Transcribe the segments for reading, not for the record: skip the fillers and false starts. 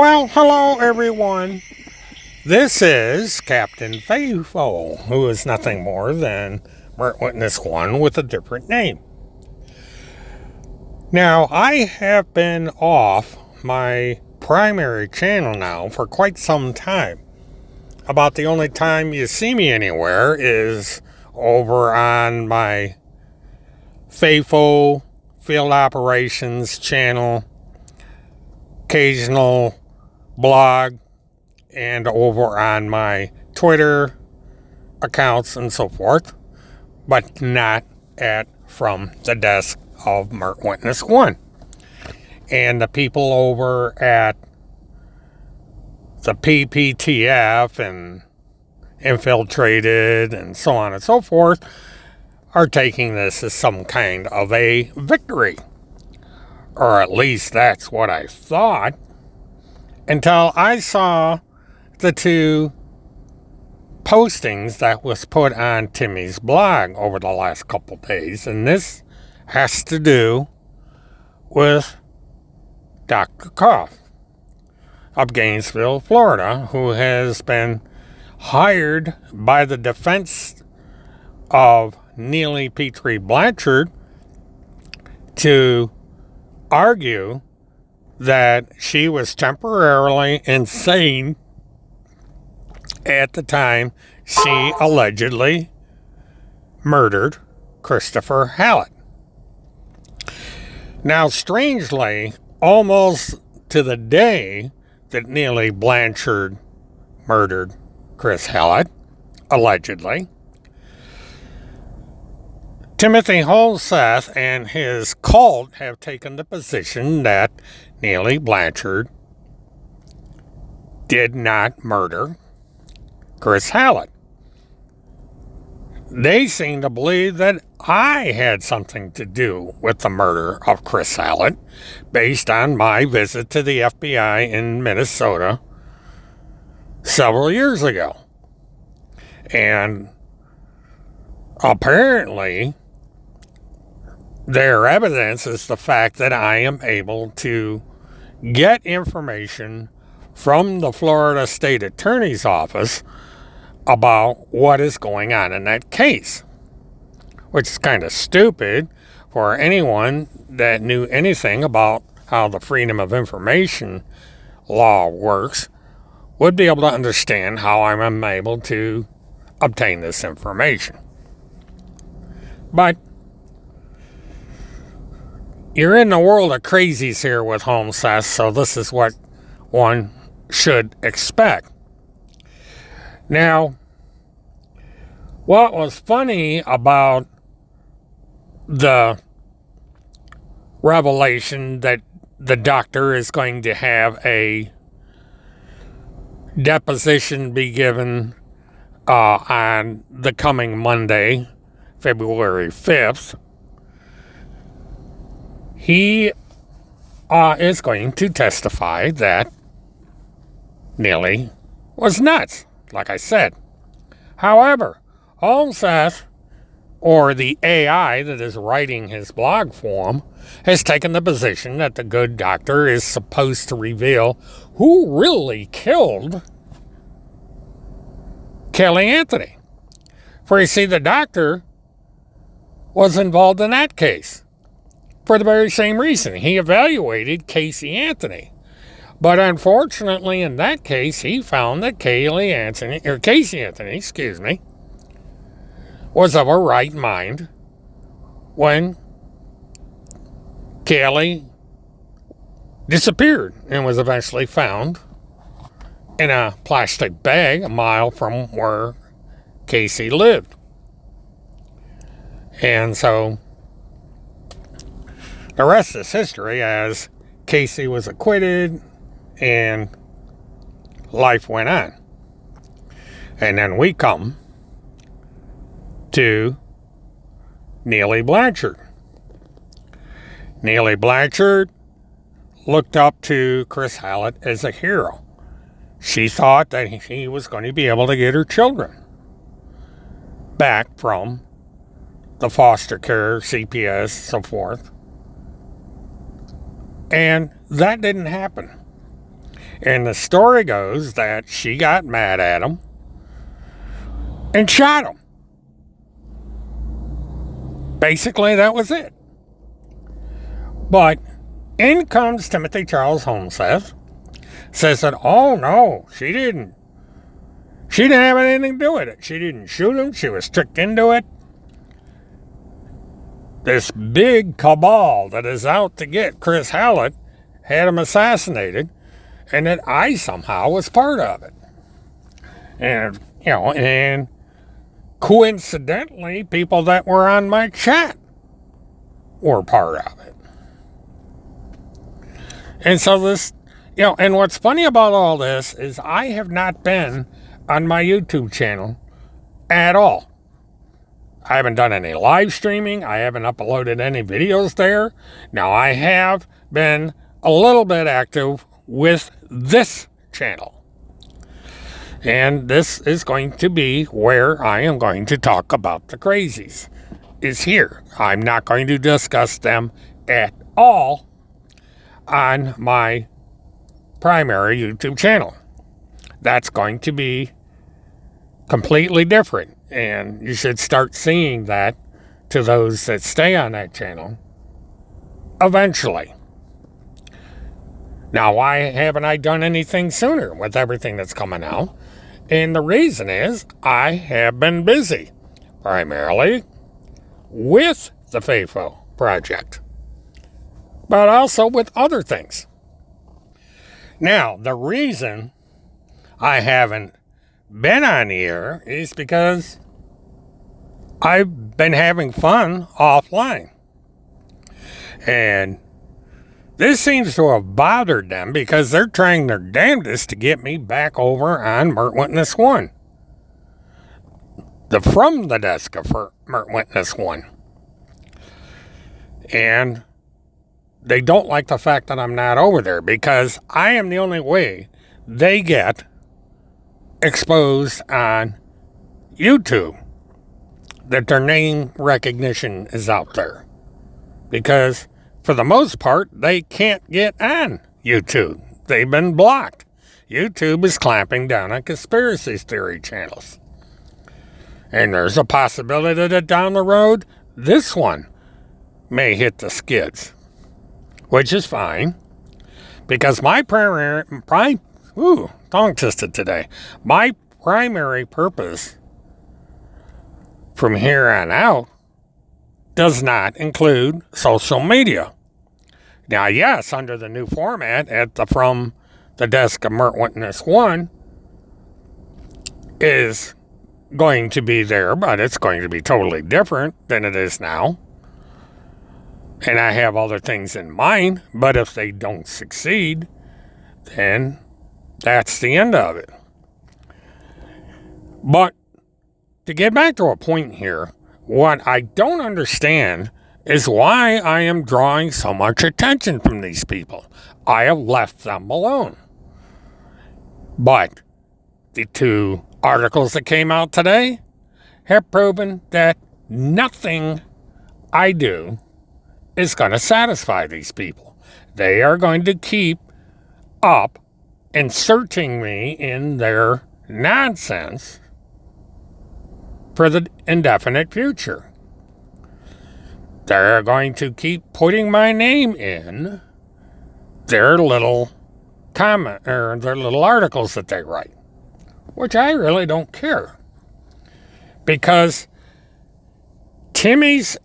Well, hello everyone. This is Captain Faithful, who is nothing more than Witness 1 with a different name. Now, I have been off my primary channel now for quite some time. About the only time you see me anywhere is over on my Faithful Field Operations channel, occasional blog, and over on my Twitter accounts and so forth, but not at From the Desk of Mert Witness 1. And the people over at the PPTF and Infiltrated and so on and so forth are taking this as some kind of a victory. Or at least that's what I thought, until I saw the two postings that was put on Timmy's blog over the last couple days. And this has to do with Dr. Koff of Gainesville, Florida, who has been hired by the defense of Neely Petrie Blanchard to argue that she was temporarily insane at the time she allegedly murdered Christopher Hallett. Now, strangely, almost to the day that Neely Blanchard murdered Chris Hallett, allegedly, Timothy Holseth and his cult have taken the position that Neely Blanchard did not murder Chris Hallett. They seem to believe that I had something to do with the murder of Chris Hallett based on my visit to the FBI in Minnesota several years ago. And apparently, their evidence is the fact that I am able to get information from the Florida State Attorney's Office about what is going on in that case, which is kind of stupid for anyone that knew anything about how the Freedom of Information law works would be able to understand how I'm able to obtain this information. But you're in the world of crazies here with Holmseth, so this is what one should expect. Now, what was funny about the revelation that the doctor is going to have a deposition be given on the coming Monday, February 5th, he is going to testify that Neely was nuts, like I said. However, Holmseth, or the AI that is writing his blog for him, has taken the position that the good doctor is supposed to reveal who really killed Kelly Anthony. For you see, the doctor was involved in that case for the very same reason. He evaluated Casey Anthony. But unfortunately, in that case, he found that Casey Anthony, was of a right mind when Kelly disappeared and was eventually found in a plastic bag a mile from where Casey lived. And so the rest is history, as Casey was acquitted and life went on. And then we come to Neely Blanchard. Neely Blanchard looked up to Chris Hallett as a hero. She thought that he was going to be able to get her children back from the foster care, CPS, so forth. And that didn't happen. And the story goes that she got mad at him and shot him. Basically, that was it. But in comes Timothy Charles Holmseth, says that, oh no, she didn't have anything to do with it. She didn't shoot him. She was tricked into it. This big cabal that is out to get Chris Hallett had him assassinated, and that I somehow was part of it. And, and coincidentally, people that were on my chat were part of it. And so this, and what's funny about all this is I have not been on my YouTube channel at all. I haven't done any live streaming. I haven't uploaded any videos there. Now, I have been a little bit active with this channel. And this is going to be where I am going to talk about the crazies. Is here. I'm not going to discuss them at all on my primary YouTube channel. That's going to be completely different. And you should start seeing that to those that stay on that channel eventually. Now, why haven't I done anything sooner with everything that's coming out? And the reason is I have been busy, primarily with the FAFO project, but also with other things. Now, the reason I haven't been on the air is because I've been having fun offline. And this seems to have bothered them because they're trying their damnedest to get me back over on Mert Witness 1. The From the Desk of Mert Witness 1. And they don't like the fact that I'm not over there because I am the only way they get exposed on YouTube, that their name recognition is out there. Because for the most part, they can't get on YouTube. They've been blocked. YouTube is clamping down on conspiracy theory channels. And there's a possibility that down the road, this one may hit the skids. Which is fine. Because my tongue twisted today. My primary purpose from here on out does not include social media. Now, yes, under the new format at the From the Desk of Mert Witness 1 is going to be there, but it's going to be totally different than it is now. And I have other things in mind, but if they don't succeed, then that's the end of it. But to get back to a point here, what I don't understand is why I am drawing so much attention from these people. I have left them alone. But the two articles that came out today have proven that nothing I do is going to satisfy these people. They are going to keep up inserting me in their nonsense for the indefinite future. They're going to keep putting my name in their little comment or their little articles that they write, which I really don't care, because Timmy's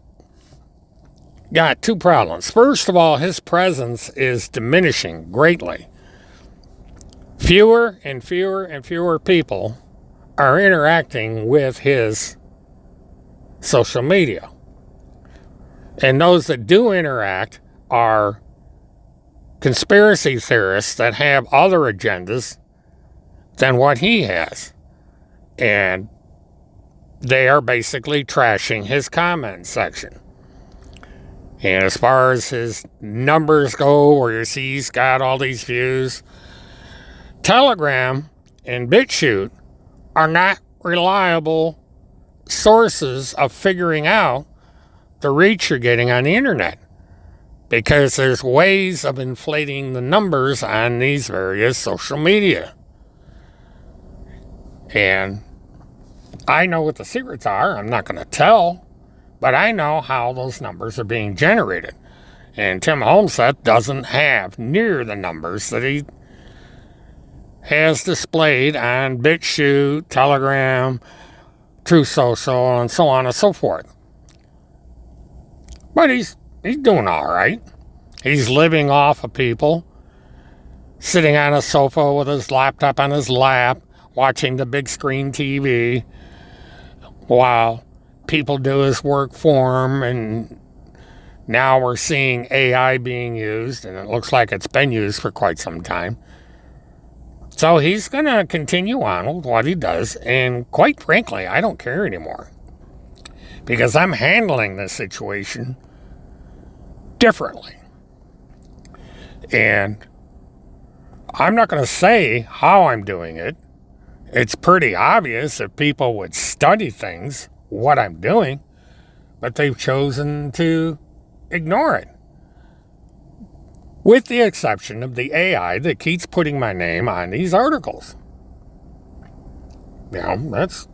got two problems. First of all, his presence is diminishing greatly. Fewer and fewer and fewer people are interacting with his social media. And those that do interact are conspiracy theorists that have other agendas than what he has. And they are basically trashing his comment section. And as far as his numbers go, where you see he's got all these views, Telegram and BitChute are not reliable sources of figuring out the reach you're getting on the internet. because there's ways of inflating the numbers on these various social media. And I know what the secrets are. I'm not going to tell, but I know how those numbers are being generated. And Tim Holmset doesn't have near the numbers that he has displayed on BitChute, Telegram, Truth Social, and so on and so forth. But he's doing all right. He's living off of people, sitting on a sofa with his laptop on his lap, watching the big screen TV, while people do his work for him. And now we're seeing AI being used, and it looks like it's been used for quite some time. So he's going to continue on with what he does, and quite frankly, I don't care anymore, because I'm handling this situation differently. And I'm not going to say how I'm doing it. It's pretty obvious if people would study things, what I'm doing, but they've chosen to ignore it. With the exception of the AI that keeps putting my name on these articles. You know, that's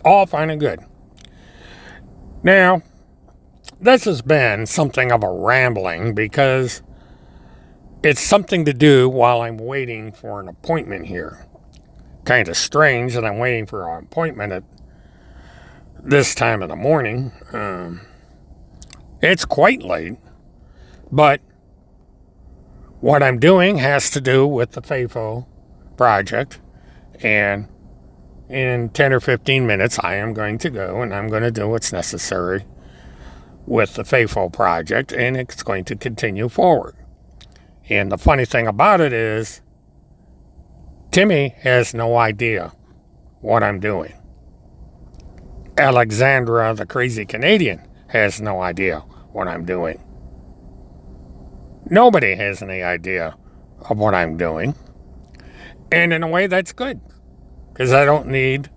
all fine and good. Now, this has been something of a rambling because it's something to do while I'm waiting for an appointment here. Kind of strange that I'm waiting for an appointment at this time of the morning. It's quite late, but what I'm doing has to do with the FAFO project, and in 10 or 15 minutes I am going to go and I'm going to do what's necessary with the FAFO project, and it's going to continue forward. And the funny thing about it is, Timmy has no idea what I'm doing. Alexandra, the crazy Canadian, has no idea what I'm doing. Nobody has any idea of what I'm doing. And in a way, that's good, because I don't need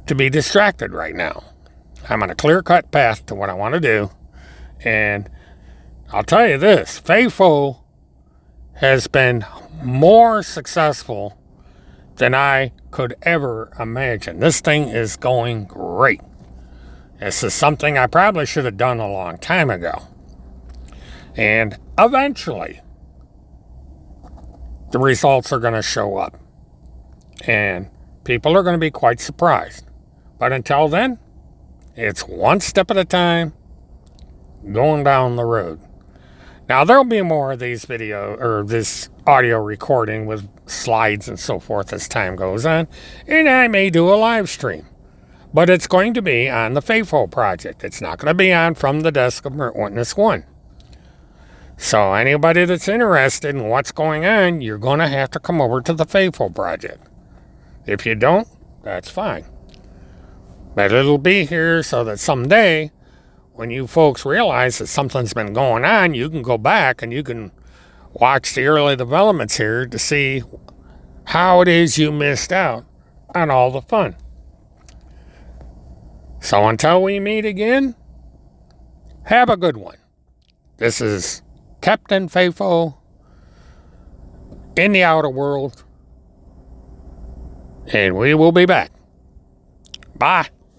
to be distracted right now. I'm on a clear-cut path to what I want to do. And I'll tell you this, FAFO has been more successful than I could ever imagine. This thing is going great. This is something I probably should have done a long time ago. And eventually, the results are going to show up. And people are going to be quite surprised. But until then, it's one step at a time, going down the road. Now, there'll be more of these this audio recording with slides and so forth as time goes on. And I may do a live stream. But it's going to be on the FAFO project. It's not going to be on From the Desk of Witness 1. So anybody that's interested in what's going on, you're going to have to come over to the FAFO project. If you don't, that's fine. But it'll be here so that someday, when you folks realize that something's been going on, you can go back and you can watch the early developments here to see how it is you missed out on all the fun. So until we meet again, have a good one. This is Captain FAFO in the outer world, and we will be back. Bye.